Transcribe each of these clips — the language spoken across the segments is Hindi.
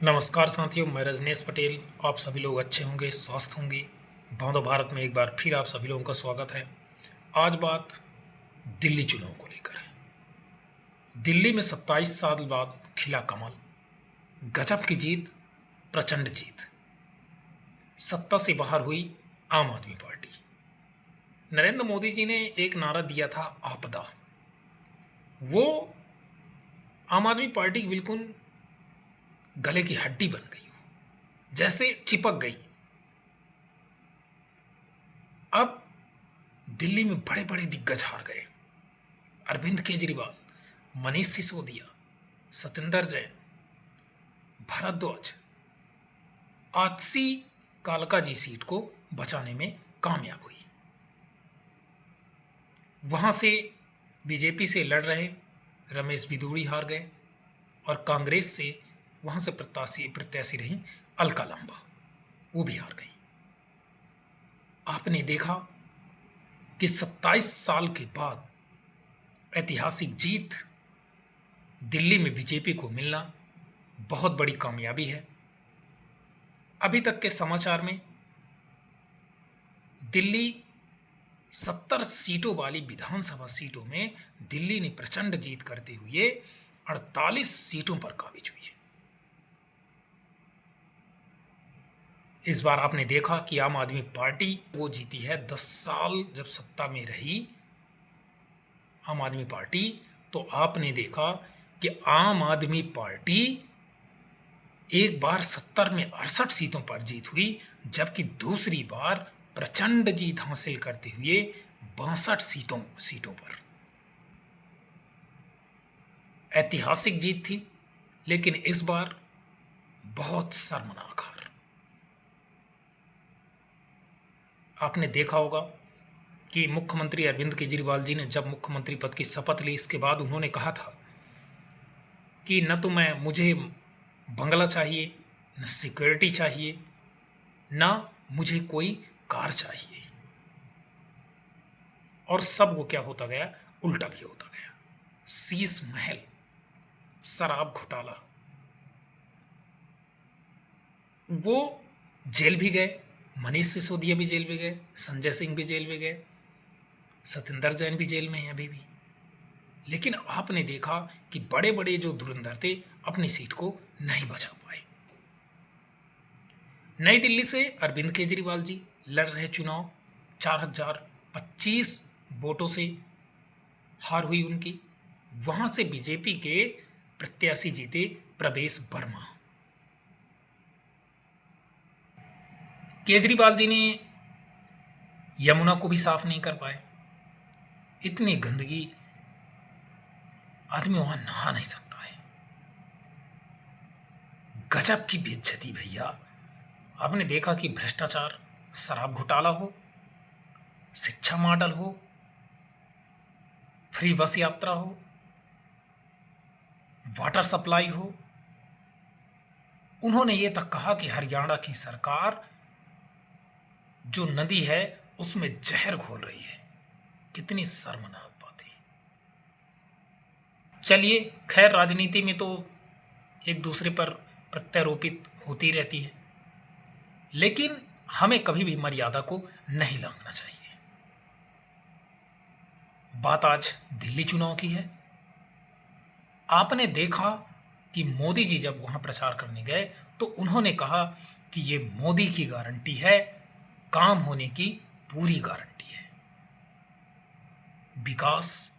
नमस्कार साथियों, मैं रजनीश पटेल। आप सभी लोग अच्छे होंगे, स्वस्थ होंगे। बंदो भारत में एक बार फिर आप सभी लोगों का स्वागत है। आज बात दिल्ली चुनाव को लेकर है। दिल्ली में 27 साल बाद खिला कमल, गजब की जीत, प्रचंड जीत। सत्ता से बाहर हुई आम आदमी पार्टी। नरेंद्र मोदी जी ने एक नारा दिया था, आपदा। वो आम आदमी पार्टी की बिल्कुल गले की हड्डी बन गई हो, जैसे चिपक गई। अब दिल्ली में बड़े बड़े दिग्गज हार गए। अरविंद केजरीवाल, मनीष सिसोदिया, सत्येंद्र जैन, भारद्वाज, आजसी कालका जी सीट को बचाने में कामयाब हुई। वहां से बीजेपी से लड़ रहे रमेश बिधूड़ी हार गए और कांग्रेस से वहां से प्रत्याशी रही अलका लांबा, वो भी हार गई। आपने देखा कि 27 साल के बाद ऐतिहासिक जीत दिल्ली में बीजेपी को मिलना बहुत बड़ी कामयाबी है। अभी तक के समाचार में दिल्ली 70 सीटों वाली विधानसभा सीटों में दिल्ली ने प्रचंड जीत करते हुए 48 सीटों पर काबिज हुई है। इस बार आपने देखा कि आम आदमी पार्टी वो जीती है। 10 साल जब सत्ता में रही आम आदमी पार्टी, तो आपने देखा कि आम आदमी पार्टी एक बार 70 में 68 सीटों पर जीत हुई, जबकि दूसरी बार प्रचंड जीत हासिल करते हुए 62 सीटों पर। ऐतिहासिक जीत थी, लेकिन इस बार बहुत शर्मनाक हार। आपने देखा होगा कि मुख्यमंत्री अरविंद केजरीवाल जी ने जब मुख्यमंत्री पद की शपथ ली, इसके बाद उन्होंने कहा था कि न तो मुझे बंगला चाहिए, न सिक्योरिटी चाहिए, न मुझे कोई कार चाहिए। और सब वो क्या होता गया, उल्टा भी होता गया। शीश महल, शराब घोटाला, वो जेल भी गए। मनीष सिसोदिया भी जेल में गए, संजय सिंह भी जेल में गए, सत्येंद्र जैन भी जेल में हैं अभी भी। लेकिन आपने देखा कि बड़े बड़े जो धुरंधर थे अपनी सीट को नहीं बचा पाए। नई दिल्ली से अरविंद केजरीवाल जी लड़ रहे चुनाव, 4025 वोटों से हार हुई उनकी। वहां से बीजेपी के प्रत्याशी जीते प्रवेश वर्मा। केजरीवाल जी ने यमुना को भी साफ नहीं कर पाए। इतनी गंदगी, आदमी वहां नहा नहीं सकता है। गजब की बेइज्जती भैया। आपने देखा कि भ्रष्टाचार, शराब घोटाला हो, शिक्षा मॉडल हो, फ्री बस यात्रा हो, वाटर सप्लाई हो। उन्होंने ये तक कहा कि हरियाणा की सरकार जो नदी है उसमें जहर घोल रही है। कितनी शर्मनाक बातें। चलिए, खैर राजनीति में तो एक दूसरे पर प्रत्यारोपित होती रहती है, लेकिन हमें कभी भी मर्यादा को नहीं लांघना चाहिए। बात आज दिल्ली चुनाव की है। आपने देखा कि मोदी जी जब वहां प्रचार करने गए तो उन्होंने कहा कि ये मोदी की गारंटी है, काम होने की पूरी गारंटी है। विकास,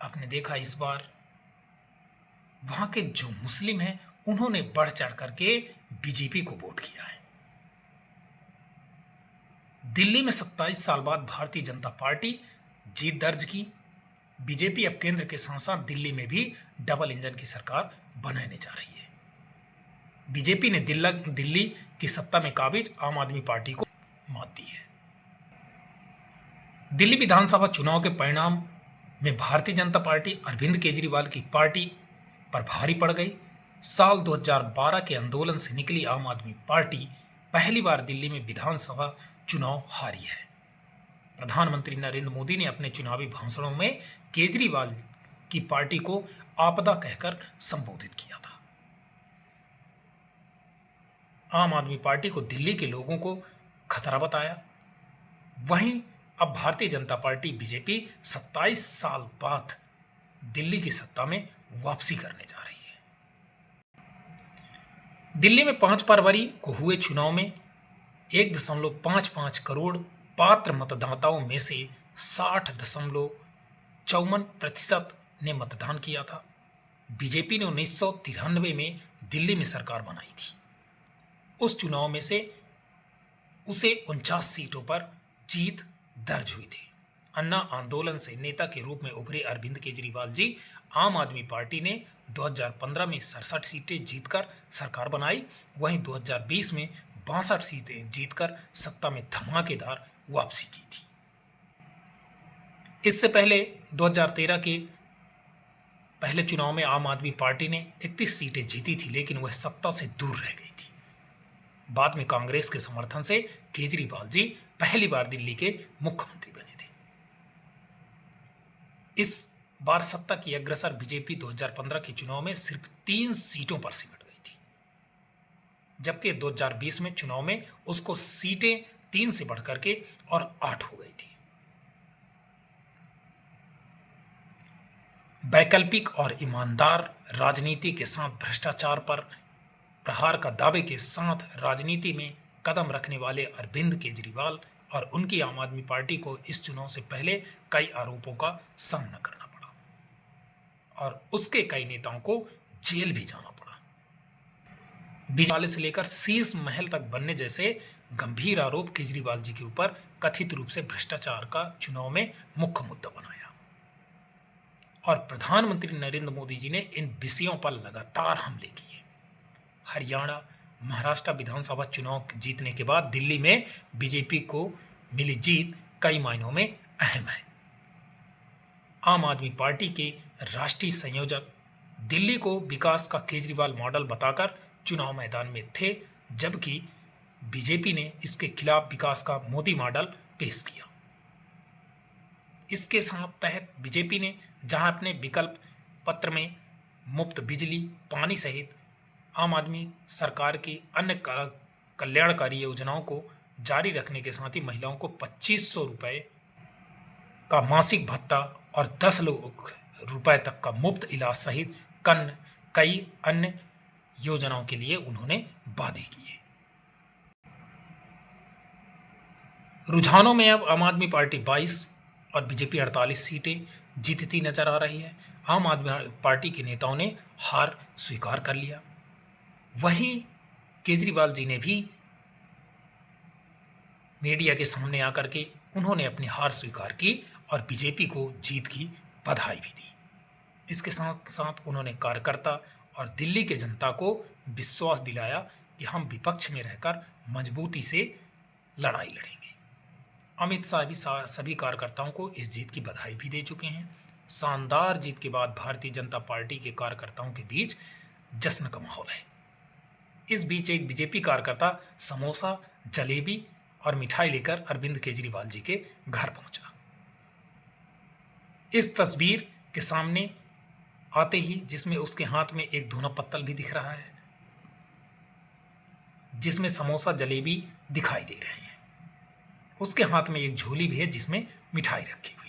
आपने देखा इस बार वहां के जो मुस्लिम हैं उन्होंने बढ़ चढ़ करके बीजेपी को वोट किया है। दिल्ली में 27 साल बाद भारतीय जनता पार्टी जीत दर्ज की। बीजेपी अब केंद्र के साथ साथ दिल्ली में भी डबल इंजन की सरकार बनाने जा रही है। बीजेपी ने दिल्ली की सत्ता में काबिज आम आदमी पार्टी को मात दी है। दिल्ली विधानसभा चुनाव के परिणाम में भारतीय जनता पार्टी अरविंद केजरीवाल की पार्टी पर भारी पड़ गई। साल 2012 के आंदोलन से निकली आम आदमी पार्टी पहली बार दिल्ली में विधानसभा चुनाव हारी है। प्रधानमंत्री नरेंद्र मोदी ने अपने चुनावी भाषणों में केजरीवाल की पार्टी को आपदा कहकर संबोधित किया था। आम आदमी पार्टी को दिल्ली के लोगों को खतरा बताया। वहीं अब भारतीय जनता पार्टी बीजेपी 27 साल बाद दिल्ली की सत्ता में वापसी करने जा रही है। दिल्ली में 5 फरवरी को हुए चुनाव में 1.55 करोड़ पात्र मतदाताओं में से 60.54% ने मतदान किया था। बीजेपी ने 1993 में दिल्ली में सरकार बनाई थी। उस चुनाव में से उसे 49 सीटों पर जीत दर्ज हुई थी। अन्ना आंदोलन से नेता के रूप में उभरे अरविंद केजरीवाल जी आम आदमी पार्टी ने 2015 में 67 सीटें जीतकर सरकार बनाई। वहीं 2020 में 62 सीटें जीतकर सत्ता में धमाकेदार वापसी की थी। इससे पहले 2013 के पहले चुनाव में आम आदमी पार्टी ने 31 सीटें जीती थी, लेकिन वह सत्ता से दूर रह गई थी। बाद में कांग्रेस के समर्थन से केजरीवाल जी पहली बार दिल्ली के मुख्यमंत्री बने थे। इस बार सत्ता की अग्रसर बीजेपी 2015 के चुनाव में सिर्फ 3 सीटों पर सिमट गई थी, जबकि 2020 में चुनाव में उसको सीटें 3 से बढ़कर के और 8 हो गई थी। वैकल्पिक और ईमानदार राजनीति के साथ भ्रष्टाचार पर प्रहार का दावे के साथ राजनीति में कदम रखने वाले अरविंद केजरीवाल और उनकी आम आदमी पार्टी को इस चुनाव से पहले कई आरोपों का सामना करना पड़ा और उसके कई नेताओं को जेल भी जाना पड़ा। बीजेपी से लेकर शीर्ष महल तक बनने जैसे गंभीर आरोप केजरीवाल जी के ऊपर कथित रूप से भ्रष्टाचार का चुनाव में मुख्य मुद्दा बनाया और प्रधानमंत्री नरेंद्र मोदी जी ने इन विषयों पर लगातार हमले किए। हरियाणा, महाराष्ट्र विधानसभा चुनाव जीतने के बाद दिल्ली में बीजेपी को मिली जीत कई मायनों में अहम है। आम आदमी पार्टी के राष्ट्रीय संयोजक दिल्ली को विकास का केजरीवाल मॉडल बताकर चुनाव मैदान में थे, जबकि बीजेपी ने इसके खिलाफ विकास का मोदी मॉडल पेश किया। इसके साथ तहत बीजेपी ने जहां अपने विकल्प पत्र में मुफ्त बिजली, पानी सहित आम आदमी सरकार की अन्य कल्याणकारी योजनाओं को जारी रखने के साथ ही महिलाओं को 2500 रुपये का मासिक भत्ता और 10 लाख रुपए तक का मुफ्त इलाज सहित कई अन्य योजनाओं के लिए उन्होंने वादे किए। रुझानों में अब आम आदमी पार्टी 22 और बीजेपी 48 सीटें जीतती नजर आ रही है। आम आदमी पार्टी के नेताओं ने हार स्वीकार कर लिया। वहीं केजरीवाल जी ने भी मीडिया के सामने आकर के उन्होंने अपनी हार स्वीकार की और बीजेपी को जीत की बधाई भी दी। इसके साथ साथ उन्होंने कार्यकर्ता और दिल्ली के जनता को विश्वास दिलाया कि हम विपक्ष में रहकर मजबूती से लड़ाई लड़ेंगे। अमित शाह भी सभी कार्यकर्ताओं को इस जीत की बधाई भी दे चुके हैं। शानदार जीत के बाद भारतीय जनता पार्टी के कार्यकर्ताओं के बीच जश्न का माहौल है। इस बीच एक बीजेपी कार्यकर्ता समोसा, जलेबी और मिठाई लेकर अरविंद केजरीवाल जी के घर पहुंचा। इस तस्वीर के सामने आते ही जिसमें उसके हाथ में एक धुना पत्तल भी दिख रहा है, जिसमें समोसा, जलेबी दिखाई दे रहे हैं। उसके हाथ में एक झोली भी है जिसमें मिठाई रखी हुई।